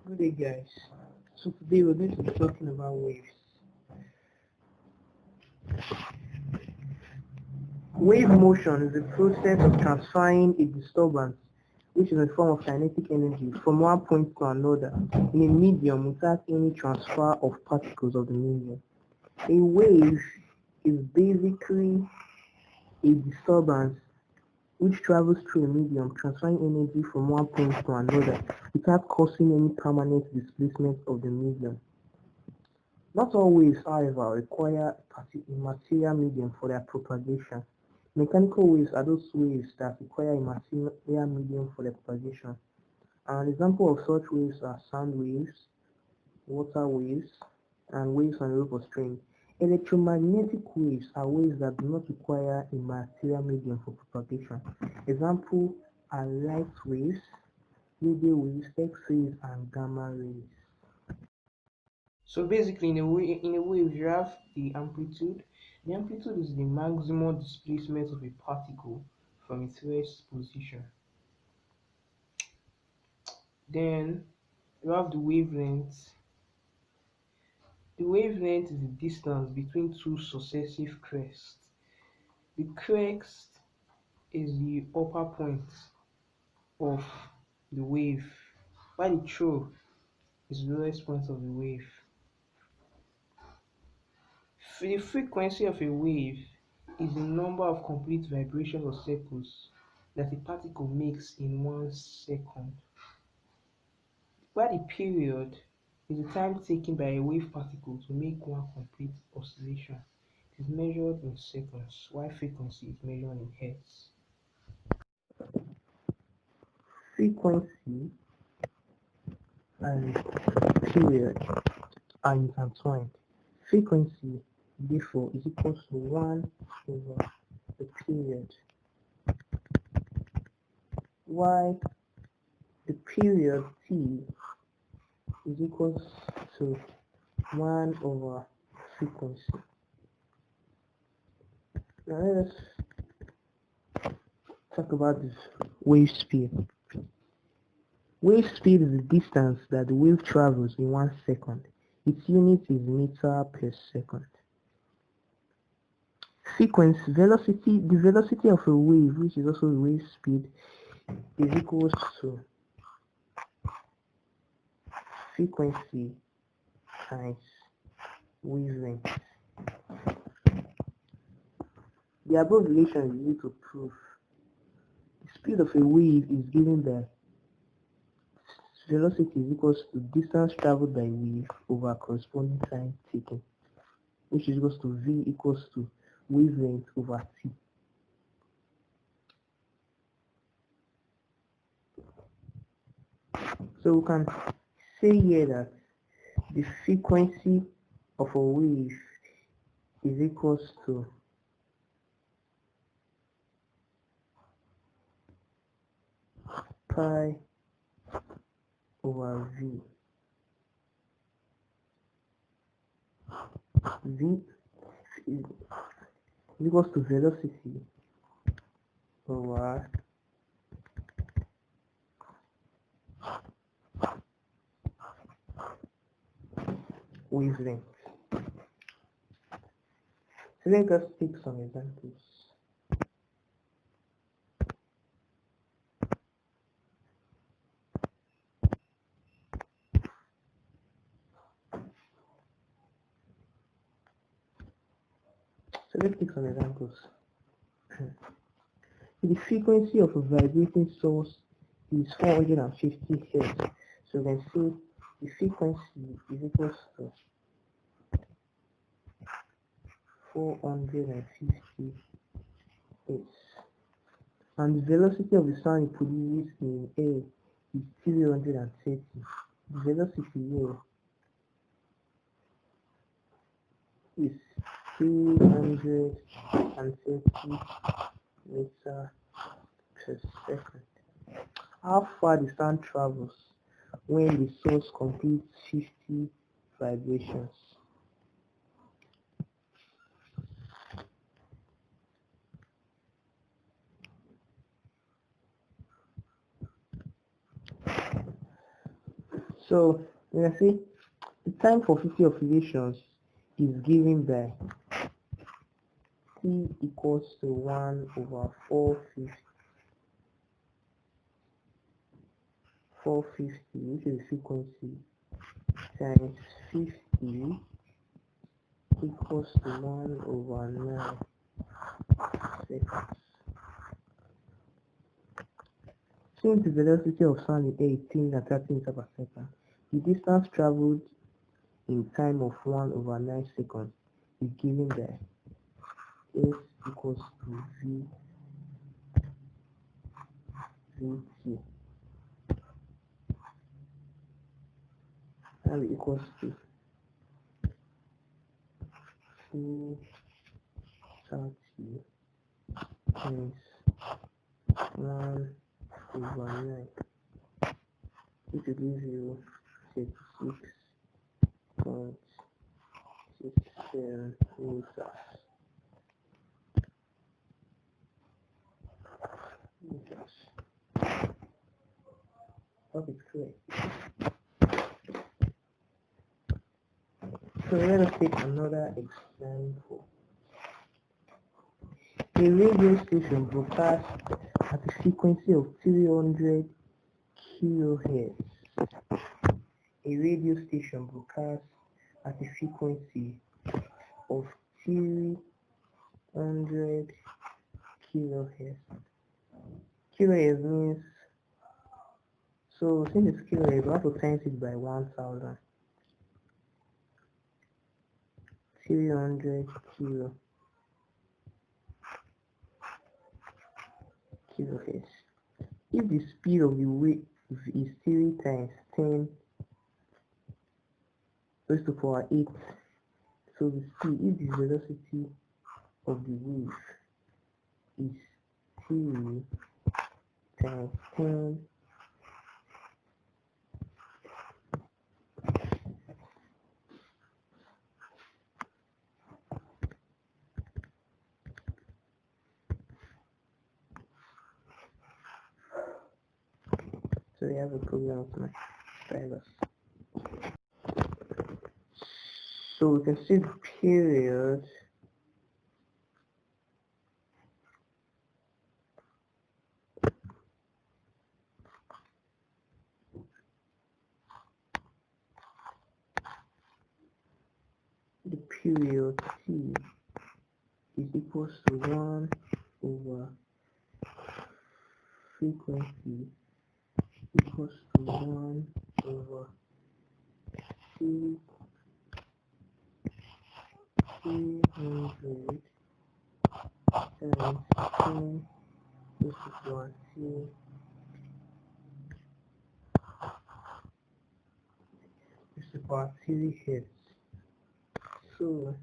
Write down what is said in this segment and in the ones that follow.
Good day, guys. So today we're going to be talking about waves. Wave motion is the process of transferring a disturbance, which is a form of kinetic energy, from one point to another in a medium without any transfer of particles of the medium. A wave is basically a disturbance which travels through a medium, transferring energy from one point to another without causing any permanent displacement of the medium. Not all waves, however, require a material medium for their propagation. Mechanical waves are those waves that require a material medium for their propagation. An example of such waves are sound waves, water waves, and waves on a rope or string. Electromagnetic waves are waves that do not require a material medium for propagation. Example are light waves, radio waves, X-rays, and gamma rays. So basically, in a wave, you have the amplitude. The amplitude is the maximum displacement of a particle from its rest position. Then you have the wavelength. The wavelength is the distance between two successive crests. The crest is the upper point of the wave, while the trough is the lowest point of the wave. The frequency of a wave is the number of complete vibrations or cycles that a particle makes in 1 second, while the period is the time taken by a wave particle to make one complete oscillation. It is measured in seconds, while frequency is measured in hertz. Frequency and period are intertwined. Frequency, therefore, is equal to 1 over the period, while the period t is equal to 1 over frequency. Now let's talk about this wave speed. Wave speed is the distance that the wave travels in 1 second. Its unit is meter per second. Frequency, velocity, the velocity of a wave, which is also wave speed, is equal to frequency times wavelength. The above relation is used to prove the speed of a wave is given by velocity is equal to distance traveled by a wave over corresponding time taken, which is equal to v equals to wavelength over t. So we can say here that the frequency of a wave is equal to pi over v. V is equals to velocity over wavelength. So let us take some examples. The frequency of a vibrating source is 450 Hz. So we can say the frequency is equal to 450 Hz. And the velocity of the sound it produces in air is 330. The velocity here is 330 meters per second. How far the sound travels when the source completes 50 vibrations? So we can see the time for 50 oscillations is given by T equals to 1 over 450, which is the frequency, times 50 equals to 1 over 9 seconds. Since the velocity of sound is 18 and 30 meters per second, the distance traveled in time of 1 over 9 seconds is given by S equals to VT, and equals to 230 times 1 over 9, which will give you 36.67 meters. Hope it's clear. So let us take another example. A radio station broadcasts at a frequency of 300 kilohertz. A radio station broadcasts at a frequency of 300 kilohertz. Kilohertz means, so since it's kilohertz, we have to times it by 1000. 300 kilohertz. If the speed of the wave is 3 times 10 raised to power 8, so the speed, if the velocity of the wave is 3 times 10 so we have a problem with my stylus. So we can see the period T is equals to 1 over frequency equals to 1 over 300 times 10 raised to power 2 raised to power 3 hertz. So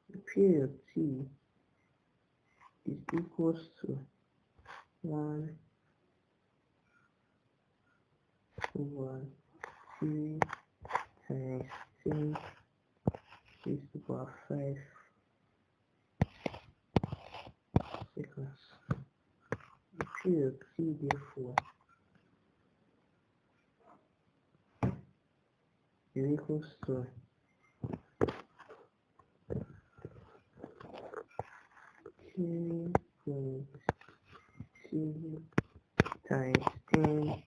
the period T is equals to 1 over 3 times 10 raised to power 5 seconds. The period T therefore is equals to 2.2 times 10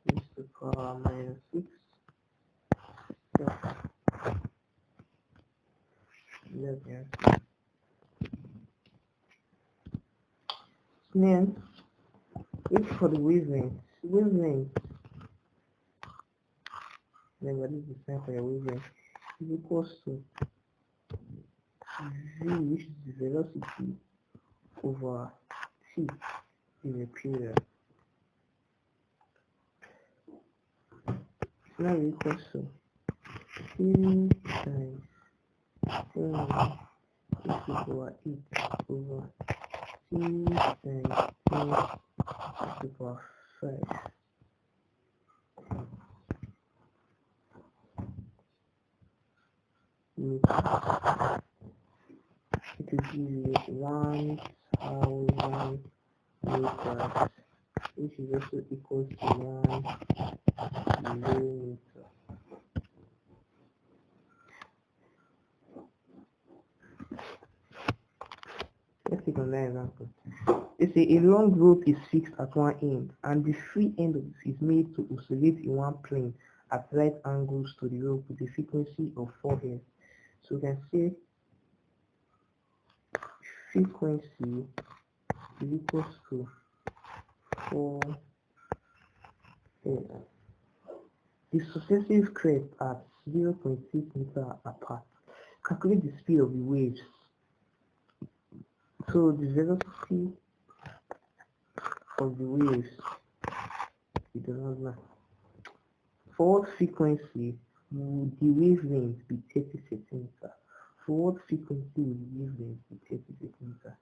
raised to power minus 6 seconds. Then, if for the wavelength, then what is the sign for your wavelength, is equals to V, which is the velocity, over T is a period. Now equals to 3 times 10 raised to power 8 over 3 times 10 raised to power 5. It will give you 1000 meters which is also equal to 1 kilometer. Let's take another example. They say a long rope is fixed at one end and the free end of it is made to oscillate in one plane at right angles to the rope with a frequency of 4 Hz. So we can say frequency is equals to 4 Hz. The successive crests are 0.6 meters apart. Calculate the speed of the waves. So the velocity of the waves, it does not matter. For what frequency would the wavelength be 30 centimeters? For what frequency would the wavelength be 30 centimeters?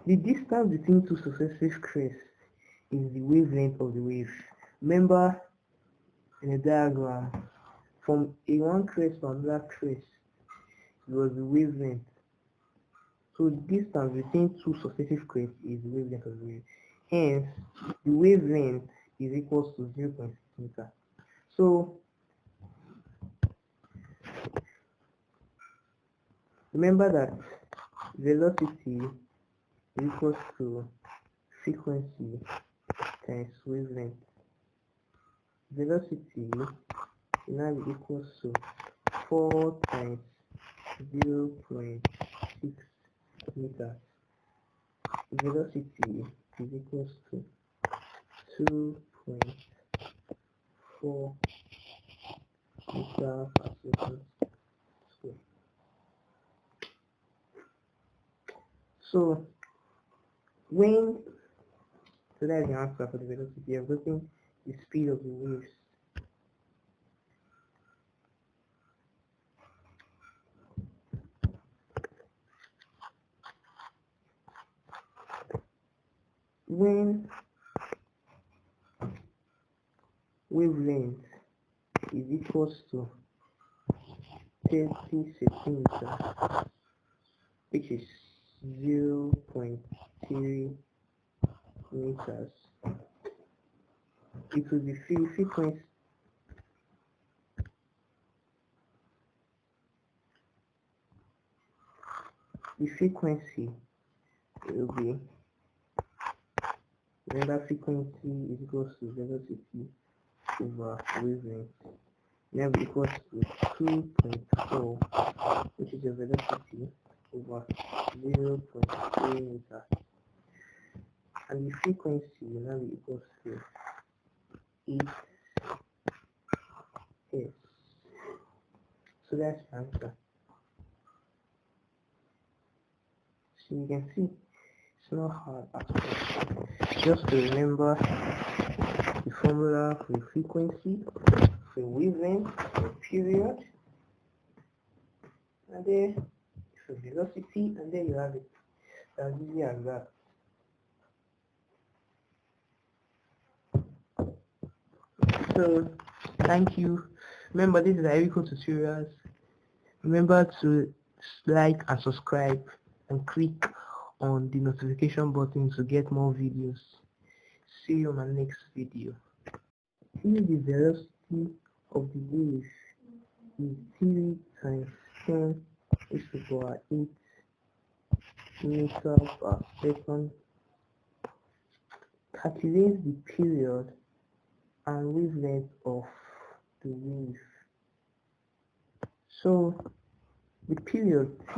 The distance between two successive crests is the wavelength of the wave. Remember in the diagram, from a one crest to another crest, it was the wavelength. So the distance between two successive crests is the wavelength of the wave. Hence, the wavelength is equal to 0.6 meters. So remember that velocity is equal to frequency times wavelength. Velocity now equals to 4 times 0.6 meters. Velocity is equals to 2.4 meters per second square. So that's the answer for the velocity. I'm getting the speed of the waves. When wavelength is equals to 30 centimeters, which is 0.3 meters, it will be frequency. The frequency will be, remember frequency is equals to velocity over wavelength. Now equals to 2.4, which is the velocity over 0.3 meters. And the frequency will now be equals to 8 Hz. So that's the answer. So you can see it's not hard at all. Just to remember the formula for the frequency, for the wavelength, for the period, and then for velocity, and then you have it. As easy as that. So thank you. Remember, this is Eriko Tutorials. Remember to like and subscribe and click on the notification button to get more videos. See you on my next video. If the velocity of the wave is 3 times 10 raised to the power 8 meters per second, calculate the period and wavelength of the wave. So the period T